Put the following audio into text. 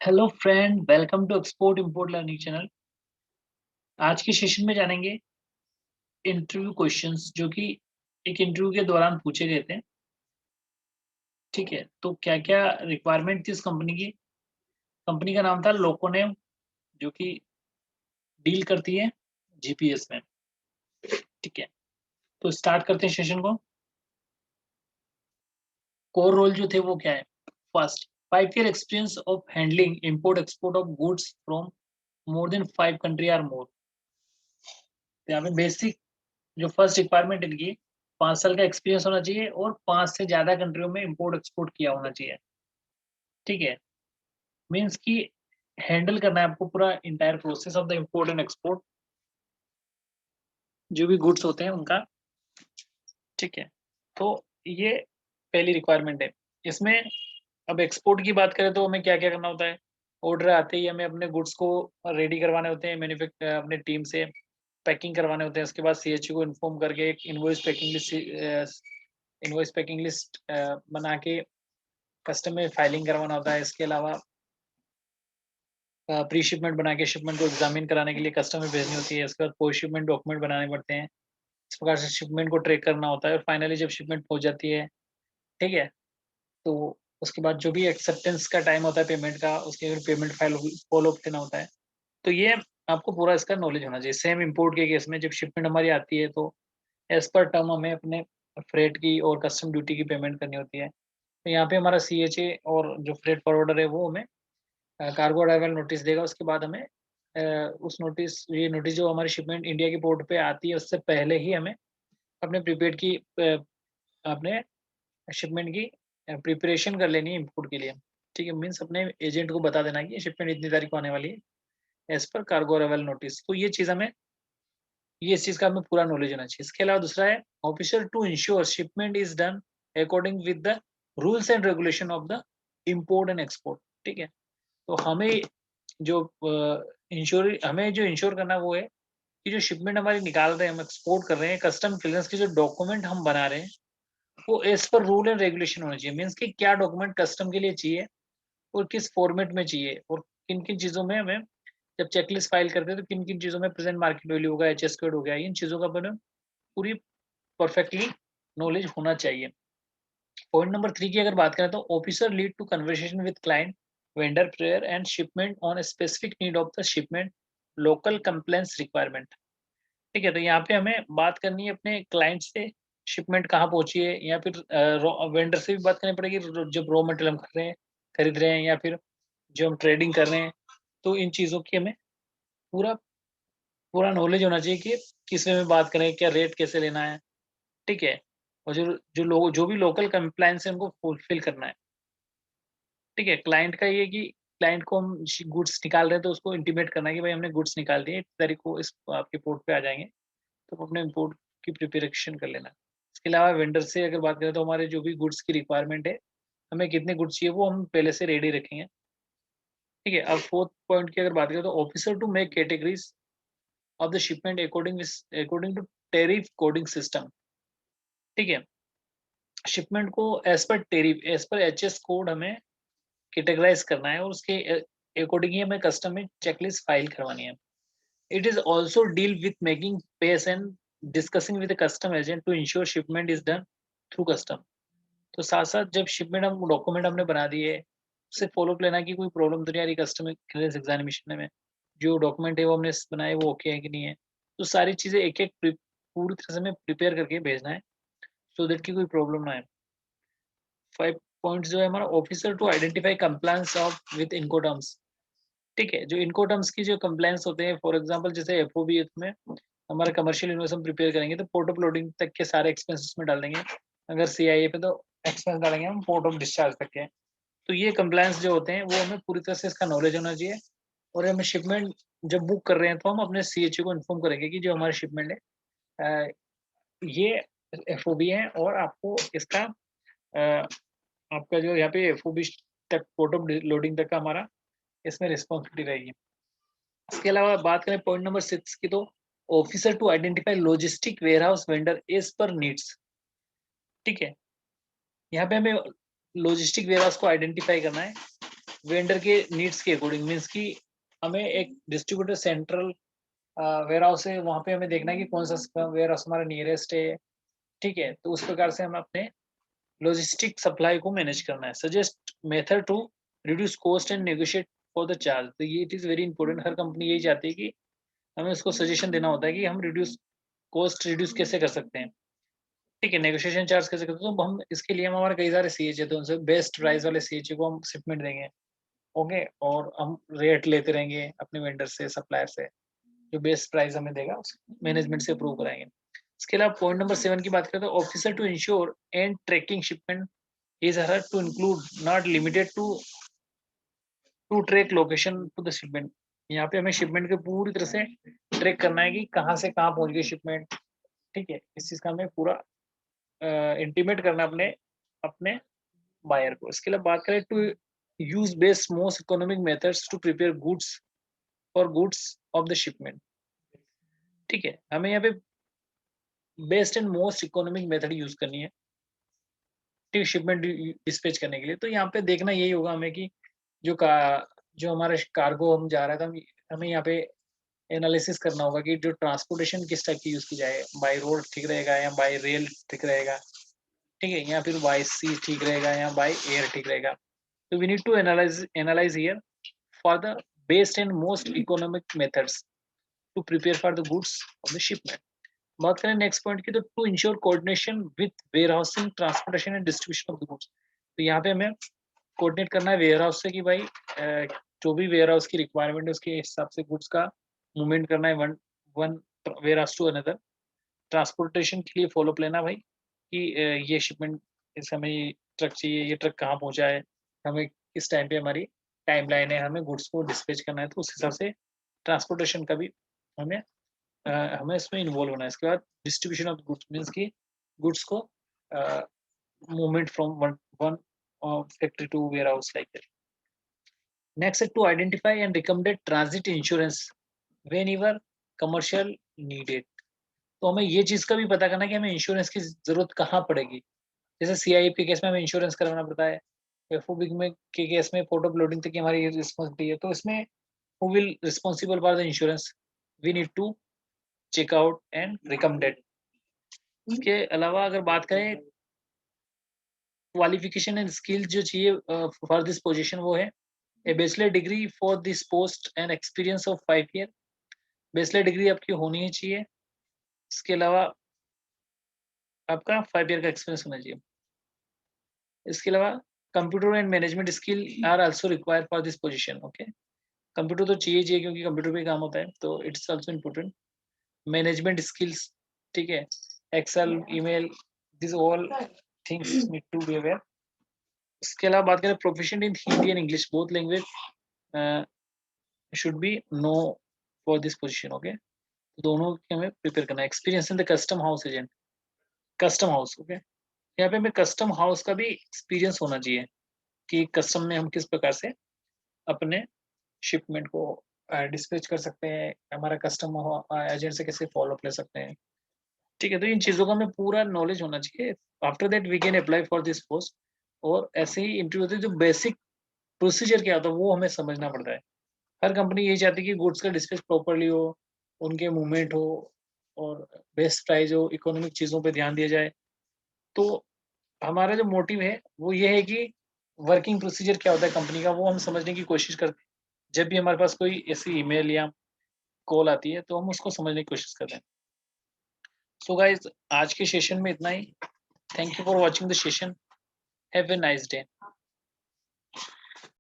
Hello friend, welcome to export import learning channel. आज के session में जानेंगे इंटरव्यू क्वेश्चंस जो कि एक इंटरव्यू के दौरान पूछे गए थे। ठीक है, तो क्या क्या रिक्वायरमेंट थी इस कंपनी की। कंपनी का नाम था लोकोनेम, जो कि डील करती है जीपीएस में। ठीक है, तो स्टार्ट करते हैं सेशन को। कोर रोल जो थे वो क्या है। First, 5 year experience of handling import export of goods from more than 5 country or more. यहाँ पे बेसिक जो फर्स्ट रिक्वायरमेंट इनकी 5 साल का एक्सपीरियंस होना चाहिए और 5 से ज्यादा कंट्रियों में इंपोर्ट एक्सपोर्ट किया होना चाहिए। ठीक है, मीन्स कि हैंडल करना है आपको पूरा entire process of the import and export, जो भी गुड्स होते हैं उनका। ठीक है, तो ये पहली रिक्वायरमेंट है। इसमें अब एक्सपोर्ट की बात करें तो हमें क्या क्या करना होता है। ऑर्डर आते ही हमें अपने गुड्स को रेडी करवाने होते हैं, मैन्युफैक्चर अपने टीम से पैकिंग करवाने होते हैं। उसके बाद सीएचओ को इन्फॉर्म करके एक इनवॉइस पैकिंग लिस्ट बना के कस्टम में फाइलिंग करवाना होता है। इसके अलावा प्री शिपमेंट बना के शिपमेंट को एग्जामिन कराने के लिए कस्टम में भेजनी होती है। इसके बाद पोस्ट शिपमेंट डॉक्यूमेंट बनाने पड़ते हैं। इस प्रकार से शिपमेंट को ट्रैक करना होता है और फाइनली जब शिपमेंट पहुंच जाती है, ठीक है, तो उसके बाद जो भी एक्सेप्टेंस का टाइम होता है पेमेंट का, उसके फिर पेमेंट फाइल फॉलो अप देना होता है। तो ये आपको पूरा इसका नॉलेज होना चाहिए। सेम इंपोर्ट के केस में जब शिपमेंट हमारी आती है तो एज पर टर्म हमें अपने फ्रेट की और कस्टम ड्यूटी की पेमेंट करनी होती है। तो यहाँ पे हमारा सीएचए और जो फ्रेट फॉरवर्डर है वो हमें कार्गो अराइवल नोटिस देगा। उसके बाद हमें उस नोटिस ये नोटिस जो हमारी शिपमेंट इंडिया की पोर्ट पे आती है उससे पहले ही हमें अपने प्रीपेड की अपने शिपमेंट की प्रिपरेशन कर लेनी है इंपोर्ट के लिए। ठीक है, मीन्स अपने एजेंट को बता देना कि शिपमेंट इतनी तारीख को आने वाली है as per cargo arrival notice. तो ये चीज़ हमें ये इस चीज़ का हमें पूरा नॉलेज होना चाहिए। इसके अलावा दूसरा है officer to ensure shipment is done according with the rules and regulation of the import and export. ठीक है, तो जो हमें जो इंश्योर करना वो है कि जो शिपमेंट हमारी निकाल रहे हैं, हम एक्सपोर्ट कर रहे हैं, कस्टम क्लियरेंस के जो डॉक्यूमेंट हम बना रहे हैं वो as per rule and regulation होना चाहिए। मीन्स कि क्या डॉक्यूमेंट कस्टम के लिए चाहिए और किस फॉर्मेट में चाहिए और किन किन चीज़ों में हमें जब चेकलिस्ट फाइल करते हैं तो किन किन चीज़ों में प्रेजेंट मार्केट वैल्यू होगा, एचएस कोड हो गया, इन चीज़ों का हमें पूरी परफेक्टली नॉलेज होना चाहिए। पॉइंट नंबर 3 की अगर बात करें तो officer lead to conversation with client, vendor, prayer and shipment on specific need of the shipment, local compliance requirement. ठीक है, तो यहाँ पे हमें बात करनी है अपने क्लाइंट से, शिपमेंट कहाँ पहुंची है, या फिर वेंडर से भी बात करनी पड़ेगी जब रॉ मटेरियल हम कर रहे हैं, खरीद रहे हैं, या फिर जो हम ट्रेडिंग कर रहे हैं। तो इन चीज़ों की हमें पूरा पूरा नॉलेज होना चाहिए कि किस वे में बात करें, क्या रेट कैसे लेना है। ठीक है, और जो भी लोकल कंप्लायंस है उनको फुलफिल करना है। ठीक है, क्लाइंट का ये कि क्लाइंट को हम गुड्स निकाल रहे हैं तो उसको इंटीमेट करना है कि भाई हमने गुड्स निकाल दिए, 1 तारीख को इस आपके पोर्ट पे आ जाएंगे, तो अपने इम्पोर्ट की प्रिपरेशन कर लेना। इसके अलावा वेंडर से अगर बात करें तो हमारे जो भी गुड्स की रिक्वायरमेंट है, हमें कितने गुड्स चाहिए वो हम पहले से रेडी रखेंगे। ठीक है, अब फोर्थ पॉइंट की अगर बात करें तो officer to make categories of the shipment according to tariff coding system. ठीक है, शिपमेंट को एज पर एचएस कोड हमें कैटेगराइज करना है और उसके अकॉर्डिंग ही हमें कस्टम में चेकलिस्ट फाइल करवानी है। It is also deal with making pace and discussing with custom agent to ensure shipment is done through custom. तो साथ साथ जब शिपमेंट हम डॉक्यूमेंट हमने बना दिए, उससे फॉलो अप लेना कि कोई प्रॉब्लम तो नहीं आ रही कस्टम क्लियरेंस एग्जामिनेशन में, जो डॉक्यूमेंट है वो हमने बनाए वो ओके है कि नहीं है। तो सारी चीज़ें एक एक पूरी तरह से हमें प्रिपेयर करके भेजना है सो दैट की कोई प्रॉब्लम ना आए। 5 पॉइंट्स जो है हमारा, officer to identify compliance of with Incoterms. ठीक है, जो इनकोटर्म्स की जो कंप्लायंस होते हैं, फॉर एग्जांपल जैसे एफओबी में हमारा कमर्शियल इनवॉइस हम प्रिपेयर करेंगे तो पोर्ट ऑफ लोडिंग तक के सारे एक्सपेंसेस में डाल देंगे। अगर सीआईए पे तो एक्सपेंस डालेंगे हम पोर्ट ऑफ डिस्चार्ज तक के। तो ये कंप्लायंस जो होते हैं वो हमें पूरी तरह से इसका नॉलेज होना चाहिए। और हमें शिपमेंट जब बुक कर रहे हैं तो हम अपने सीएचओ को इन्फॉर्म करेंगे कि जो हमारी शिपमेंट है ये एफओबी है और आपको इसका आपका जो यहाँ पे एफओबी तक पोर्ट ऑफ लोडिंग तक का हमारा इसमें रिस्पॉन्सिबिलिटी रहेगी। इसके अलावा बात करें पॉइंट नंबर 6 की तो officer to identify logistic warehouse vendor as per needs. ठीक है, यहाँ पे हमें लॉजिस्टिक वेयरहाउस को आइडेंटिफाई करना है वेंडर के नीड्स के अकॉर्डिंग, मीन्स कि हमें एक डिस्ट्रीब्यूटर सेंट्रल वेयरहाउस है, वहाँ पे हमें देखना है कि कौन सा वेयरहाउस हमारा नियरेस्ट है, ठीक है। तो उस प्रकार से हम अपने लॉजिस्टिक सप्लाई को मैनेज करना है। Suggest method to reduce cost and negotiate for the charge. तो ये इट इज़ वेरी इंपॉर्टेंट, हर कंपनी यही चाहती है कि हमें उसको सजेशन देना होता है कि हम रिड्यूस कॉस्ट रिड्यूस कैसे कर सकते हैं, ठीक है, नेगोशिएशन चार्ज कैसे करते हैं। तो हम इसके लिए हम हमारे कई सारे सीएचए, तो उनसे बेस्ट प्राइस वाले सीएचए को हम शिपमेंट देंगे, ओके, और हम रेट लेते रहेंगे अपने वेंडर से, सप्लायर से, जो बेस्ट प्राइस हमें देगा उस मैनेजमेंट से अप्रूव कराएंगे। इसके अलावा पॉइंट नंबर 7 की बात करें तो officer to ensure and tracking shipment is her to include not limited to track location to the shipment. यहाँ पे हमें शिपमेंट के पूरी तरह से ट्रैक करना है कि कहाँ से कहाँ पहुंच गई शिपमेंट, ठीक है। इस चीज का हमें पूरा इंटीमेट करना है अपने अपने बायर को। इसके लिए बात करें to use best most economic methods to prepare goods for goods of the shipment, ठीक है। हमें यहाँ पे best and most economic method use करनी है, ठीक, शिपमेंट डिस्पैच करने के लिए। तो यहाँ पे देखना यही होगा हमें कि जो का जो हमारा कार्गो हम जा रहा है, तो हमें यहाँ पे एनालिसिस करना होगा कि जो ट्रांसपोर्टेशन किस टाइप की यूज की जाए, बाय रोड ठीक रहेगा या बाय रेल ठीक रहेगा, ठीक है, या फिर बाय सी ठीक रहेगा या बाय एयर ठीक रहेगा। तो we need to analyse here for the best and most economic methods to prepare for the goods of the shipment. बात करें नेक्स्ट पॉइंट की, तो to ensure coordination with warehousing transportation and distribution of the goods. तो यहाँ पे हमें coordinate करना है वेयर हाउस से कि भाई जो भी वेयर हाउस की रिक्वायरमेंट है उसके हिसाब से गुड्स का मूवमेंट करना है one one warehouse to another. Transportation के लिए फॉलोअप लेना भाई कि ये शिपमेंट इस हमें ये ट्रक चाहिए, ये ट्रक कहाँ पहुंचा है, हमें किस टाइम पे हमारी टाइम लाइन है, हमें गुड्स को डिस्पैच करना है, तो उस हिसाब से ट्रांसपोर्टेशन का भी हमें हमें इसमें इन्वॉल्व होना है। इसके बाद डिस्ट्रीब्यूशन ऑफ गुड्स मीन्स की गुड्स को movement from one one factory to warehouse like that. Next है to identify and recommended transit insurance whenever commercial needed. तो हमें ये चीज का भी पता करना है कि हमें इंश्योरेंस की जरूरत कहाँ पड़ेगी। जैसे सीआईएफ के केस में हमें इंश्योरेंस करवाना पड़ता है, एफओबी में के केस में फोटो अपलोडिंग तक की हमारी रिस्पॉन्सिबिलिटी है, तो इसमें who will responsible for the insurance, we need to check out and recommended. इसके अलावा अगर बात करें क्वालिफिकेशन एंड स्किल जो चाहिए फॉर दिस पोजीशन, वो है a bachelor degree for this post and experience of 5 year. Bachelor degree आपकी होनी ही चाहिए। इसके अलावा आपका 5 ईयर का एक्सपीरियंस होना चाहिए। इसके अलावा computer and management skill are also required for this position, okay. Computer तो चाहिए क्योंकि कंप्यूटर पे काम होता है, तो it's also important. Management skills, ठीक है, Excel, email, this all things need to be aware. इसके अलावा बात करें proficient in Hindi and English both language should be know for this position, okay. दोनों की हमें प्रिपेयर करना है। Experience in the custom house agent, custom house, okay. यहाँ पे हमें कस्टम हाउस का भी एक्सपीरियंस होना चाहिए कि कस्टम में हम किस प्रकार से अपने शिपमेंट को डिस्पैच कर सकते हैं, हमारा कस्टम एजेंट से कैसे फॉलोअप ले सकते हैं, ठीक है। तो इन चीज़ों का हमें पूरा नॉलेज होना चाहिए। After that we can apply for this post. और ऐसे ही इंटरव्यू होते हैं, जो बेसिक प्रोसीजर क्या होता है वो हमें समझना पड़ता है। हर कंपनी यही चाहती है कि गुड्स का डिस्पैच प्रॉपर्ली हो, उनके मूवमेंट हो और बेस्ट प्राइस हो, इकोनॉमिक चीज़ों पे ध्यान दिया जाए। तो हमारा जो मोटिव है वो ये है कि वर्किंग प्रोसीजर क्या होता है कंपनी का, वो हम समझने की कोशिश करते हैं। जब भी हमारे पास कोई ऐसी ईमेल या कॉल आती है तो हम उसको समझने की कोशिश करते हैं। सो गाइस, आज के सेशन में इतना ही। Thank you for watching the session. Have a nice day.